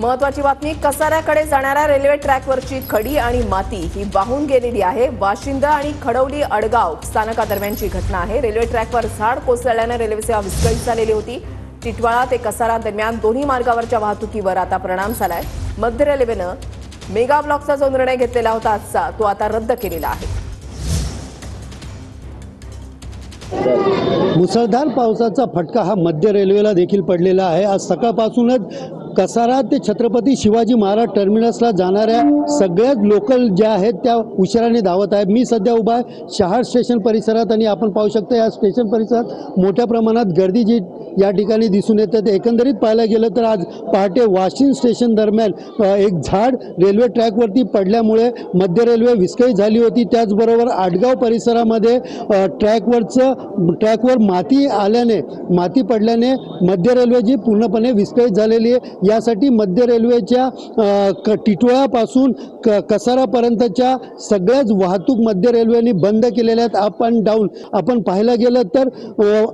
महत्वाची बातमी, कसाऱ्याकडे जाणाऱ्या रेल्वे ट्रॅकवरची खडी आणि माती ही वाहून गेलेली आहे। वाशिंदा आणि खडवली अडगाव स्थानकादरम्यानची घटना आहे। रेल्वे ट्रॅकवर झाड कोसळल्याने रेल्वे सेवा विस्कळीत झालेली होती। टिटवाळा ते कसारा दरम्यान दोन्ही मार्गावरच्या वाहतुकीवर आता परिणाम झालाय। मध्य रेल्वेनं मेगा ब्लॉकचा जो निर्णय घेतलेला होता आजचा, तो आता रद्द केलेला आहे। मुसळधार पावसाचा फटका हा मध्य रेल्वेला देखील पडलेला आहे। आज सकाळपासूनच कसारा ते छत्रपती शिवाजी महाराज टर्मिनसला जाणाऱ्या सगळ्याच लोकल ज्या आहेत त्या उशिराने धावत आहेत। मी सध्या उभा आहे शहार स्टेशन परिसरात आणि आपण पाहू शकता या स्टेशन परिसरात मोठ्या प्रमाणात गर्दी जी या ठिकाणी दिसून येते। एकंदरीत पाहायला गेलं तर आज पहाटे वाशिम स्टेशन दरम्यान एक झाड रेल्वे ट्रॅकवरती पडल्यामुळे मध्य रेल्वे विस्कळीत झाली होती। त्याचबरोबर आडगाव परिसरामध्ये ट्रॅकवर माती आल्याने माती पडल्याने मध्य रेल्वे जी पूर्णपणे विस्कळीत झालेली आहे। यासाठी मध्य रेल्वेच्या टिटवाळापासून कसारापर्यंतच्या सगळ्याच वाहतूक मध्य रेल्वेने बंद केलेल्या आहेत। अप अँड डाऊन आपण पाहायला गेलं तर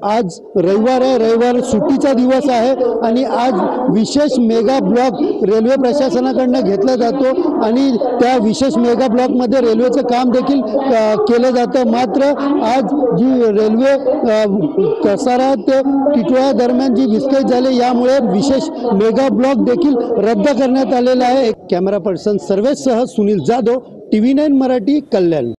आज रविवार आहे, रविवार सुट्टीचा दिवस आहे आणि आज विशेष मेगा ब्लॉक रेल्वे प्रशासनाकडून घेतला जातो आणि त्या विशेष मेगा ब्लॉकमध्ये रेल्वेचं काम देखील केलं जातं। मात्र आज जी रेल्वे कसारा ते टिटवाळा दरम्यान जी विस्कळीत झाली यामुळे विशेष मेगा ब्लॉक देखील रद्द करण्यात आलेला आहे। कॅमेरा पर्सन सर्वेसह सुनील जाधव, TV9 मराठी, कल्याण।